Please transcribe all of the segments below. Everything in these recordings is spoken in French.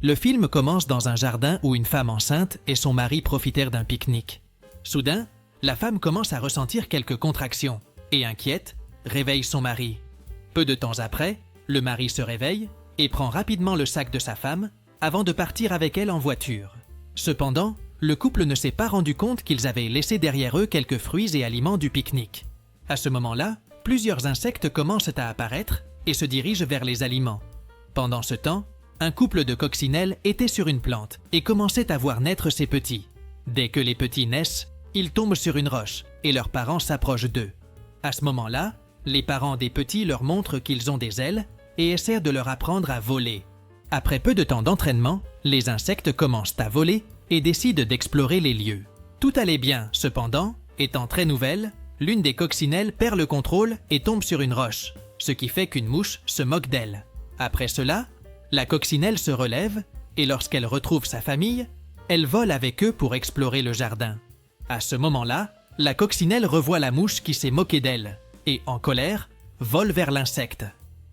Le film commence dans un jardin où une femme enceinte et son mari profitèrent d'un pique-nique. Soudain, la femme commence à ressentir quelques contractions et, inquiète, réveille son mari. Peu de temps après, le mari se réveille et prend rapidement le sac de sa femme avant de partir avec elle en voiture. Cependant, le couple ne s'est pas rendu compte qu'ils avaient laissé derrière eux quelques fruits et aliments du pique-nique. À ce moment-là, plusieurs insectes commencent à apparaître et se dirigent vers les aliments. Pendant ce temps, un couple de coccinelles était sur une plante et commençait à voir naître ses petits. Dès que les petits naissent, ils tombent sur une roche et leurs parents s'approchent d'eux. À ce moment-là, les parents des petits leur montrent qu'ils ont des ailes et essaient de leur apprendre à voler. Après peu de temps d'entraînement, les insectes commencent à voler et décident d'explorer les lieux. Tout allait bien, cependant, étant très nouvelle, l'une des coccinelles perd le contrôle et tombe sur une roche, ce qui fait qu'une mouche se moque d'elle. Après cela, la coccinelle se relève et lorsqu'elle retrouve sa famille, elle vole avec eux pour explorer le jardin. À ce moment-là, la coccinelle revoit la mouche qui s'est moquée d'elle et, en colère, vole vers l'insecte.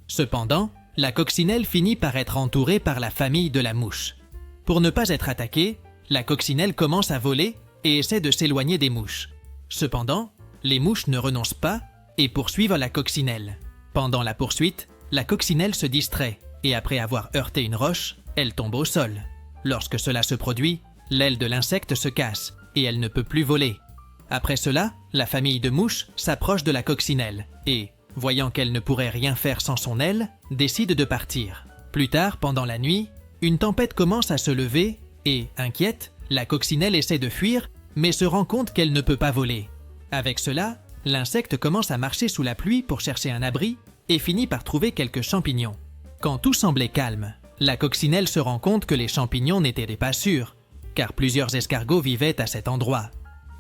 Cependant, la coccinelle finit par être entourée par la famille de la mouche. Pour ne pas être attaquée, la coccinelle commence à voler et essaie de s'éloigner des mouches. Cependant, les mouches ne renoncent pas et poursuivent la coccinelle. Pendant la poursuite, la coccinelle se distrait et après avoir heurté une roche, elle tombe au sol. Lorsque cela se produit, l'aile de l'insecte se casse et elle ne peut plus voler. Après cela, la famille de mouches s'approche de la coccinelle et, voyant qu'elle ne pourrait rien faire sans son aile, décide de partir. Plus tard, pendant la nuit, une tempête commence à se lever et, inquiète, la coccinelle essaie de fuir mais se rend compte qu'elle ne peut pas voler. Avec cela, l'insecte commence à marcher sous la pluie pour chercher un abri et finit par trouver quelques champignons. Quand tout semblait calme, la coccinelle se rend compte que les champignons n'étaient pas sûrs, car plusieurs escargots vivaient à cet endroit.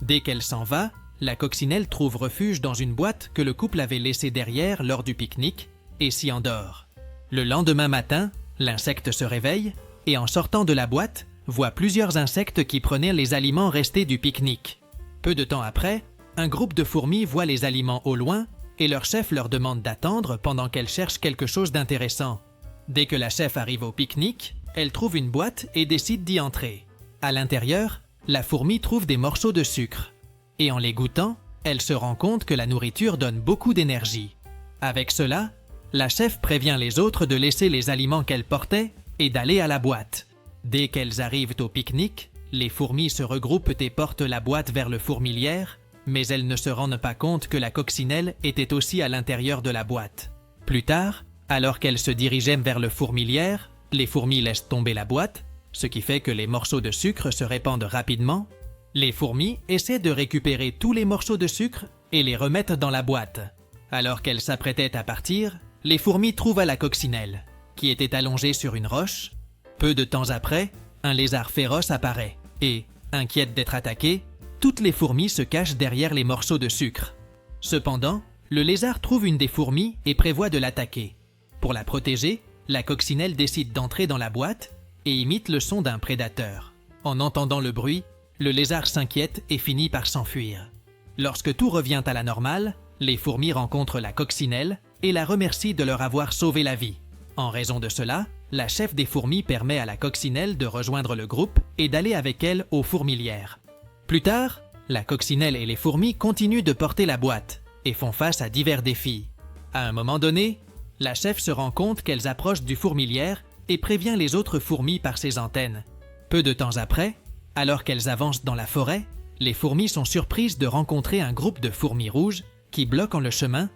Dès qu'elle s'en va, la coccinelle trouve refuge dans une boîte que le couple avait laissée derrière lors du pique-nique et s'y endort. Le lendemain matin, l'insecte se réveille et en sortant de la boîte, voit plusieurs insectes qui prenaient les aliments restés du pique-nique. Peu de temps après, un groupe de fourmis voit les aliments au loin et leur chef leur demande d'attendre pendant qu'elles cherchent quelque chose d'intéressant. Dès que la chef arrive au pique-nique, elle trouve une boîte et décide d'y entrer. À l'intérieur, la fourmi trouve des morceaux de sucre. Et en les goûtant, elle se rend compte que la nourriture donne beaucoup d'énergie. Avec cela, la chef prévient les autres de laisser les aliments qu'elle portait et d'aller à la boîte. Dès qu'elles arrivent au pique-nique, les fourmis se regroupent et portent la boîte vers le fourmilière, mais elles ne se rendent pas compte que la coccinelle était aussi à l'intérieur de la boîte. Plus tard, alors qu'elles se dirigeaient vers le fourmilière, les fourmis laissent tomber la boîte, ce qui fait que les morceaux de sucre se répandent rapidement. Les fourmis essaient de récupérer tous les morceaux de sucre et les remettent dans la boîte. Alors qu'elles s'apprêtaient à partir, les fourmis trouvent la coccinelle, qui était allongée sur une roche. Peu de temps après, un lézard féroce apparaît et, inquiète d'être attaqué, toutes les fourmis se cachent derrière les morceaux de sucre. Cependant, le lézard trouve une des fourmis et prévoit de l'attaquer. Pour la protéger, la coccinelle décide d'entrer dans la boîte et imite le son d'un prédateur. En entendant le bruit, le lézard s'inquiète et finit par s'enfuir. Lorsque tout revient à la normale, les fourmis rencontrent la coccinelle et la remercient de leur avoir sauvé la vie. En raison de cela, la chef des fourmis permet à la coccinelle de rejoindre le groupe et d'aller avec elle aux fourmilières. Plus tard, la coccinelle et les fourmis continuent de porter la boîte et font face à divers défis. À un moment donné, la chef se rend compte qu'elles approchent du fourmilière et prévient les autres fourmis par ses antennes. Peu de temps après, alors qu'elles avancent dans la forêt, les fourmis sont surprises de rencontrer un groupe de fourmis rouges qui bloquent le chemin.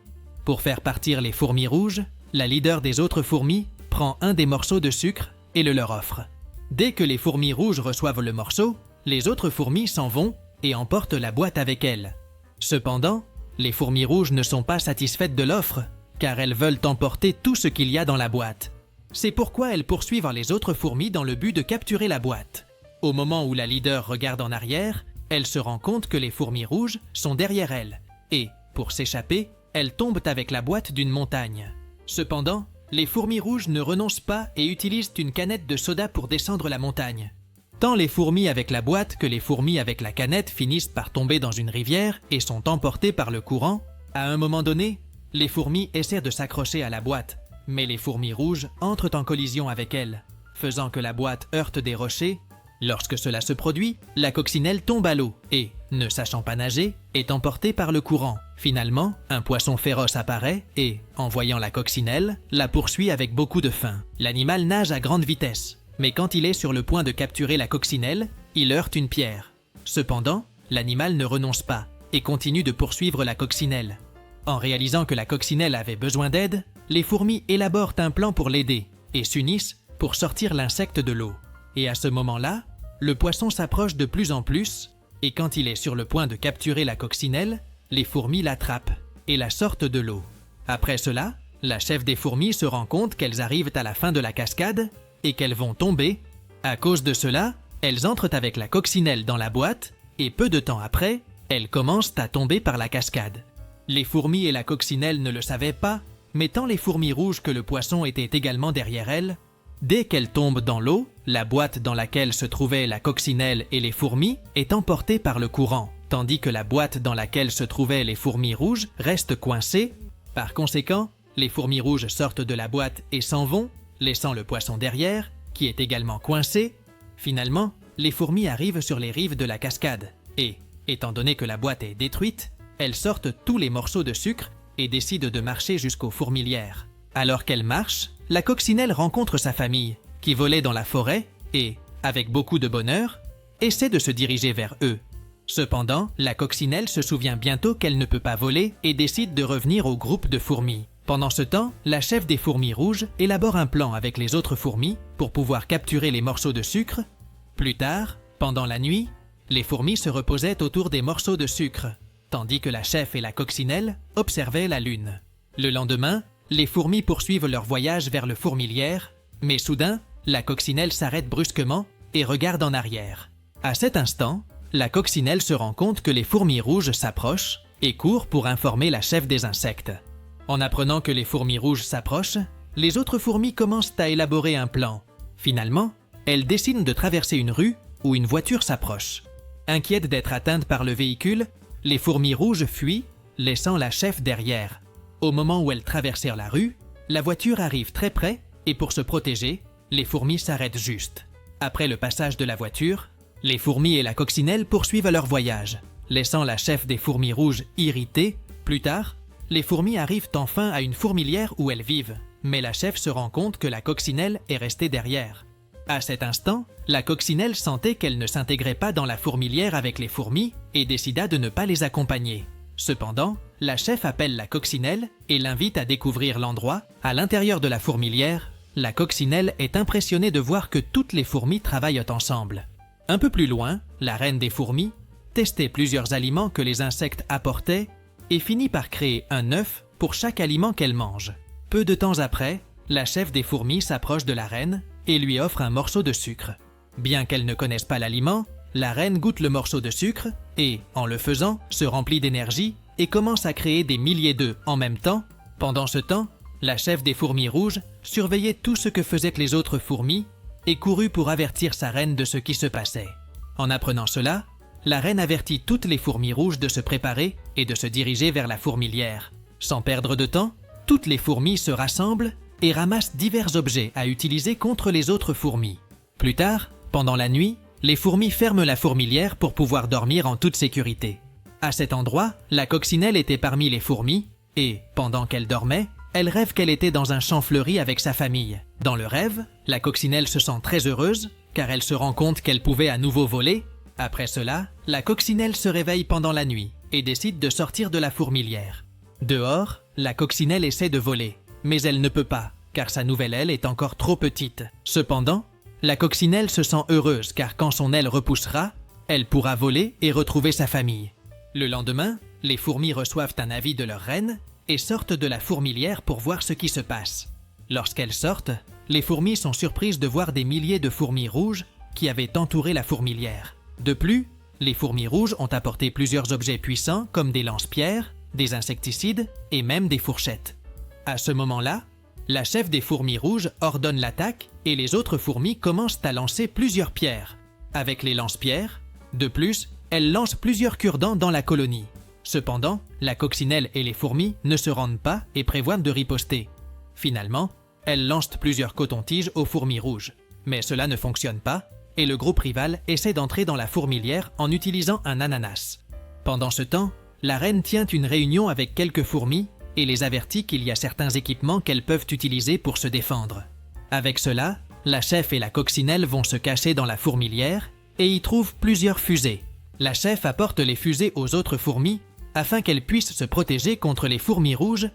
Pour faire partir les fourmis rouges, la leader des autres fourmis prend un des morceaux de sucre et le leur offre. Dès que les fourmis rouges reçoivent le morceau, les autres fourmis s'en vont et emportent la boîte avec elles. Cependant, les fourmis rouges ne sont pas satisfaites de l'offre, car elles veulent emporter tout ce qu'il y a dans la boîte. C'est pourquoi elles poursuivent les autres fourmis dans le but de capturer la boîte. Au moment où la leader regarde en arrière, elle se rend compte que les fourmis rouges sont derrière elle et, pour s'échapper, elles tombent avec la boîte d'une montagne. Cependant, les fourmis rouges ne renoncent pas et utilisent une canette de soda pour descendre la montagne. Tant les fourmis avec la boîte que les fourmis avec la canette finissent par tomber dans une rivière et sont emportées par le courant. À un moment donné, les fourmis essaient de s'accrocher à la boîte, mais les fourmis rouges entrent en collision avec elles. faisant que la boîte heurte des rochers. Lorsque cela se produit, la coccinelle tombe à l'eau et, ne sachant pas nager, est emportée par le courant. Finalement, un poisson féroce apparaît et, en voyant la coccinelle, la poursuit avec beaucoup de faim. L'animal nage à grande vitesse, mais quand il est sur le point de capturer la coccinelle, il heurte une pierre. Cependant, l'animal ne renonce pas et continue de poursuivre la coccinelle. En réalisant que la coccinelle avait besoin d'aide, les fourmis élaborent un plan pour l'aider et s'unissent pour sortir l'insecte de l'eau. Et à ce moment-là, le poisson s'approche de plus en plus, et quand il est sur le point de capturer la coccinelle, les fourmis l'attrapent et la sortent de l'eau. Après cela, la chef des fourmis se rend compte qu'elles arrivent à la fin de la cascade et qu'elles vont tomber. À cause de cela, elles entrent avec la coccinelle dans la boîte et peu de temps après, elles commencent à tomber par la cascade. Les fourmis et la coccinelle ne le savaient pas, mais tant les fourmis rouges que le poisson étaient également derrière elles. Dès qu'elles tombent dans l'eau, la boîte dans laquelle se trouvaient la coccinelle et les fourmis est emportée par le courant, tandis que la boîte dans laquelle se trouvaient les fourmis rouges reste coincée. Par conséquent, les fourmis rouges sortent de la boîte et s'en vont, laissant le poisson derrière, qui est également coincé. Finalement, les fourmis arrivent sur les rives de la cascade et, étant donné que la boîte est détruite, elles sortent tous les morceaux de sucre et décident de marcher jusqu'aux fourmilières. Alors qu'elle marche, la coccinelle rencontre sa famille, qui volait dans la forêt et, avec beaucoup de bonheur, essaie de se diriger vers eux. Cependant, la coccinelle se souvient bientôt qu'elle ne peut pas voler et décide de revenir au groupe de fourmis. Pendant ce temps, la chef des fourmis rouges élabore un plan avec les autres fourmis pour pouvoir capturer les morceaux de sucre. Plus tard, pendant la nuit, les fourmis se reposaient autour des morceaux de sucre, tandis que la chef et la coccinelle observaient la lune. Le lendemain, les fourmis poursuivent leur voyage vers le fourmilière, mais soudain, la coccinelle s'arrête brusquement et regarde en arrière. À cet instant, la coccinelle se rend compte que les fourmis rouges s'approchent et court pour informer la chef des insectes. En apprenant que les fourmis rouges s'approchent, les autres fourmis commencent à élaborer un plan. Finalement, elles décident de traverser une rue où une voiture s'approche. Inquiètes d'être atteintes par le véhicule, les fourmis rouges fuient, laissant la chef derrière. Au moment où elles traversèrent la rue, la voiture arrive très près et pour se protéger, les fourmis s'arrêtent juste. Après le passage de la voiture, les fourmis et la coccinelle poursuivent leur voyage, laissant la chef des fourmis rouges irritée. Plus tard, les fourmis arrivent enfin à une fourmilière où elles vivent, mais la chef se rend compte que la coccinelle est restée derrière. À cet instant, la coccinelle sentait qu'elle ne s'intégrait pas dans la fourmilière avec les fourmis et décida de ne pas les accompagner. Cependant, la chef appelle la coccinelle et l'invite à découvrir l'endroit. À l'intérieur de la fourmilière, la coccinelle est impressionnée de voir que toutes les fourmis travaillent ensemble. Un peu plus loin, la reine des fourmis testait plusieurs aliments que les insectes apportaient et finit par créer un œuf pour chaque aliment qu'elle mange. Peu de temps après, la chef des fourmis s'approche de la reine et lui offre un morceau de sucre. Bien qu'elle ne connaisse pas l'aliment, la reine goûte le morceau de sucre et, en le faisant, se remplit d'énergie et commence à créer des milliers d'œufs en même temps. Pendant ce temps, la chef des fourmis rouges surveillait tout ce que faisaient les autres fourmis et courut pour avertir sa reine de ce qui se passait. En apprenant cela, la reine avertit toutes les fourmis rouges de se préparer et de se diriger vers la fourmilière. Sans perdre de temps, toutes les fourmis se rassemblent et ramassent divers objets à utiliser contre les autres fourmis. Plus tard, pendant la nuit, les fourmis ferment la fourmilière pour pouvoir dormir en toute sécurité. À cet endroit, la coccinelle était parmi les fourmis et, pendant qu'elle dormait, elle rêve qu'elle était dans un champ fleuri avec sa famille. Dans le rêve, la coccinelle se sent très heureuse car elle se rend compte qu'elle pouvait à nouveau voler. Après cela, la coccinelle se réveille pendant la nuit et décide de sortir de la fourmilière. Dehors, la coccinelle essaie de voler, mais elle ne peut pas car sa nouvelle aile est encore trop petite. Cependant, la coccinelle se sent heureuse car quand son aile repoussera, elle pourra voler et retrouver sa famille. Le lendemain, les fourmis reçoivent un avis de leur reine et sortent de la fourmilière pour voir ce qui se passe. Lorsqu'elles sortent, les fourmis sont surprises de voir des milliers de fourmis rouges qui avaient entouré la fourmilière. De plus, les fourmis rouges ont apporté plusieurs objets puissants comme des lance-pierres, des insecticides et même des fourchettes. À ce moment-là, la chef des fourmis rouges ordonne l'attaque et les autres fourmis commencent à lancer plusieurs pierres. Avec les lance-pierres, de plus, elles lancent plusieurs cure-dents dans la colonie. Cependant, la coccinelle et les fourmis ne se rendent pas et prévoient de riposter. Finalement, elles lancent plusieurs cotons-tiges aux fourmis rouges. Mais cela ne fonctionne pas, et le groupe rival essaie d'entrer dans la fourmilière en utilisant un ananas. Pendant ce temps, la reine tient une réunion avec quelques fourmis et les avertit qu'il y a certains équipements qu'elles peuvent utiliser pour se défendre. Avec cela, la chef et la coccinelle vont se cacher dans la fourmilière et y trouvent plusieurs fusées. La chef apporte les fusées aux autres fourmis afin qu'elles puissent se protéger contre les fourmis rouges.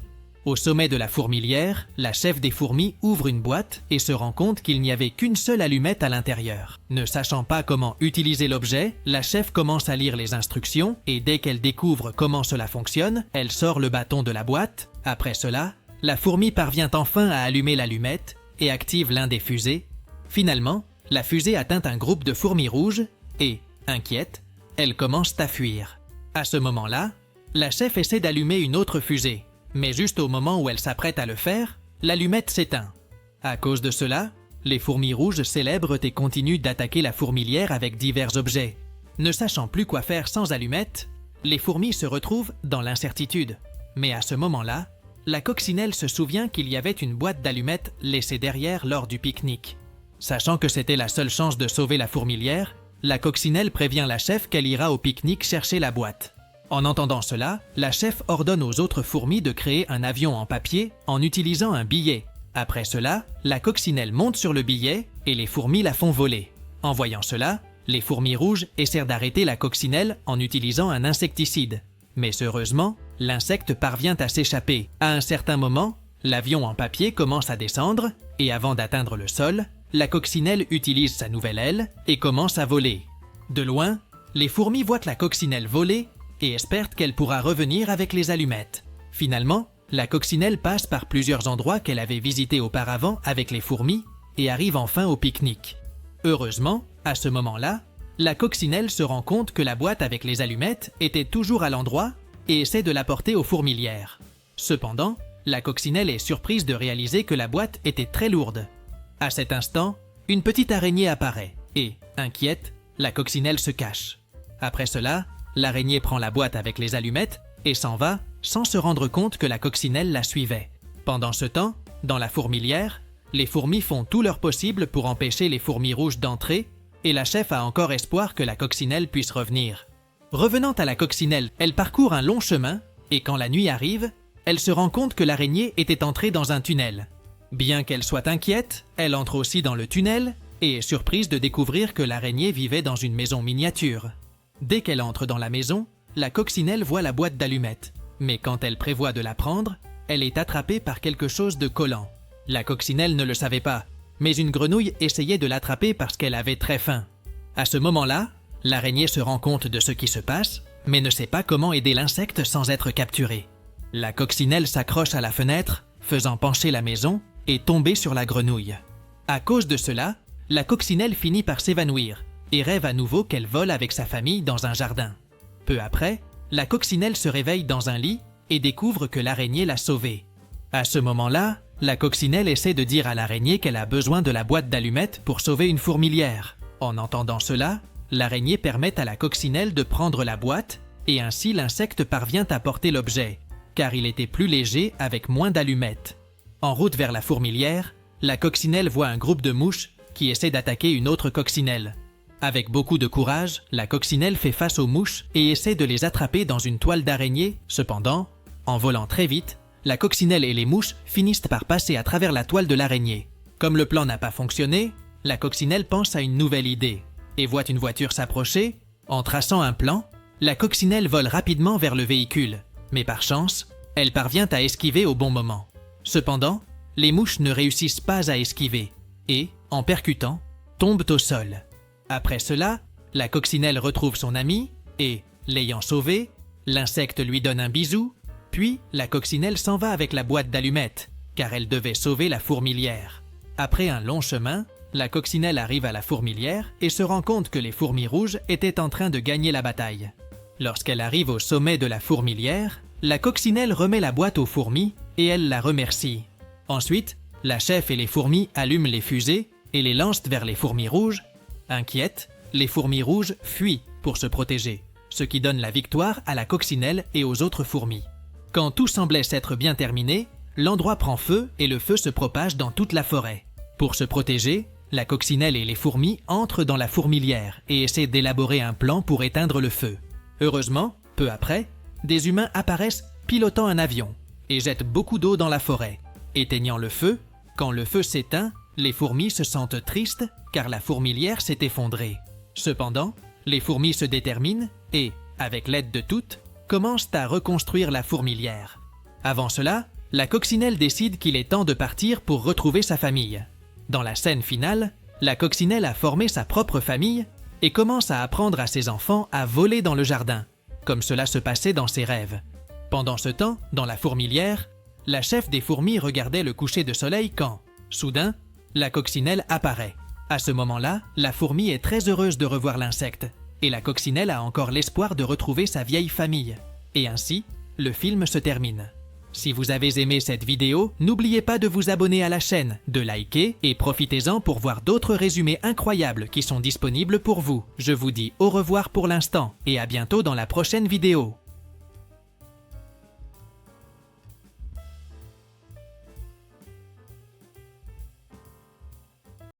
Au sommet de la fourmilière, la chef des fourmis ouvre une boîte et se rend compte qu'il n'y avait qu'une seule allumette à l'intérieur. Ne sachant pas comment utiliser l'objet, la chef commence à lire les instructions et dès qu'elle découvre comment cela fonctionne, elle sort le bâton de la boîte. Après cela, la fourmi parvient enfin à allumer l'allumette et active l'un des fusées. Finalement, la fusée atteint un groupe de fourmis rouges et, inquiète, elles commencent à fuir. À ce moment-là, la chef essaie d'allumer une autre fusée. Mais juste au moment où elle s'apprête à le faire, l'allumette s'éteint. À cause de cela, les fourmis rouges célèbrent et continuent d'attaquer la fourmilière avec divers objets. Ne sachant plus quoi faire sans allumette, les fourmis se retrouvent dans l'incertitude. Mais à ce moment-là, la coccinelle se souvient qu'il y avait une boîte d'allumettes laissée derrière lors du pique-nique. Sachant que c'était la seule chance de sauver la fourmilière, la coccinelle prévient la chef qu'elle ira au pique-nique chercher la boîte. En entendant cela, la chef ordonne aux autres fourmis de créer un avion en papier en utilisant un billet. Après cela, la coccinelle monte sur le billet et les fourmis la font voler. En voyant cela, les fourmis rouges essaient d'arrêter la coccinelle en utilisant un insecticide. Mais heureusement, l'insecte parvient à s'échapper. À un certain moment, l'avion en papier commence à descendre et avant d'atteindre le sol, la coccinelle utilise sa nouvelle aile et commence à voler. De loin, les fourmis voient la coccinelle voler et espèrent qu'elle pourra revenir avec les allumettes. Finalement, la coccinelle passe par plusieurs endroits qu'elle avait visités auparavant avec les fourmis et arrive enfin au pique-nique. Heureusement, à ce moment-là, la coccinelle se rend compte que la boîte avec les allumettes était toujours à l'endroit et essaie de la porter aux fourmilières. Cependant, la coccinelle est surprise de réaliser que la boîte était très lourde. À cet instant, une petite araignée apparaît et, inquiète, la coccinelle se cache. Après cela, l'araignée prend la boîte avec les allumettes et s'en va sans se rendre compte que la coccinelle la suivait. Pendant ce temps, dans la fourmilière, les fourmis font tout leur possible pour empêcher les fourmis rouges d'entrer et la chef a encore espoir que la coccinelle puisse revenir. Revenant à la coccinelle, elle parcourt un long chemin et quand la nuit arrive, elle se rend compte que l'araignée était entrée dans un tunnel. Bien qu'elle soit inquiète, elle entre aussi dans le tunnel et est surprise de découvrir que l'araignée vivait dans une maison miniature. Dès qu'elle entre dans la maison, la coccinelle voit la boîte d'allumettes. Mais quand elle prévoit de la prendre, elle est attrapée par quelque chose de collant. La coccinelle ne le savait pas, mais une grenouille essayait de l'attraper parce qu'elle avait très faim. À ce moment-là, l'araignée se rend compte de ce qui se passe, mais ne sait pas comment aider l'insecte sans être capturée. La coccinelle s'accroche à la fenêtre, faisant pencher la maison et tomber sur la grenouille. À cause de cela, la coccinelle finit par s'évanouir et rêve à nouveau qu'elle vole avec sa famille dans un jardin. Peu après, la coccinelle se réveille dans un lit et découvre que l'araignée l'a sauvée. À ce moment-là, la coccinelle essaie de dire à l'araignée qu'elle a besoin de la boîte d'allumettes pour sauver une fourmilière. En entendant cela, l'araignée permet à la coccinelle de prendre la boîte et ainsi l'insecte parvient à porter l'objet, car il était plus léger avec moins d'allumettes. En route vers la fourmilière, la coccinelle voit un groupe de mouches qui essaie d'attaquer une autre coccinelle. Avec beaucoup de courage, la coccinelle fait face aux mouches et essaie de les attraper dans une toile d'araignée. Cependant, en volant très vite, la coccinelle et les mouches finissent par passer à travers la toile de l'araignée. Comme le plan n'a pas fonctionné, la coccinelle pense à une nouvelle idée et voit une voiture s'approcher. En traçant un plan, la coccinelle vole rapidement vers le véhicule, mais par chance, elle parvient à esquiver au bon moment. Cependant, les mouches ne réussissent pas à esquiver et, en percutant, tombent au sol. Après cela, la coccinelle retrouve son ami et, l'ayant sauvé, l'insecte lui donne un bisou, puis la coccinelle s'en va avec la boîte d'allumettes, car elle devait sauver la fourmilière. Après un long chemin, la coccinelle arrive à la fourmilière et se rend compte que les fourmis rouges étaient en train de gagner la bataille. Lorsqu'elle arrive au sommet de la fourmilière, la coccinelle remet la boîte aux fourmis et elle la remercie. Ensuite, la chef et les fourmis allument les fusées et les lancent vers les fourmis rouges. Inquiètes, les fourmis rouges fuient pour se protéger, ce qui donne la victoire à la coccinelle et aux autres fourmis. Quand tout semblait s'être bien terminé, l'endroit prend feu et le feu se propage dans toute la forêt. Pour se protéger, la coccinelle et les fourmis entrent dans la fourmilière et essaient d'élaborer un plan pour éteindre le feu. Heureusement, peu après, des humains apparaissent pilotant un avion et jettent beaucoup d'eau dans la forêt. Éteignant le feu, quand le feu s'éteint, les fourmis se sentent tristes car la fourmilière s'est effondrée. Cependant, les fourmis se déterminent et, avec l'aide de toutes, commencent à reconstruire la fourmilière. Avant cela, la coccinelle décide qu'il est temps de partir pour retrouver sa famille. Dans la scène finale, la coccinelle a formé sa propre famille et commence à apprendre à ses enfants à voler dans le jardin, comme cela se passait dans ses rêves. Pendant ce temps, dans la fourmilière, la chef des fourmis regardait le coucher de soleil quand, soudain, la coccinelle apparaît. À ce moment-là, la fourmi est très heureuse de revoir l'insecte, et la coccinelle a encore l'espoir de retrouver sa vieille famille. Et ainsi, le film se termine. Si vous avez aimé cette vidéo, n'oubliez pas de vous abonner à la chaîne, de liker et profitez-en pour voir d'autres résumés incroyables qui sont disponibles pour vous. Je vous dis au revoir pour l'instant et à bientôt dans la prochaine vidéo.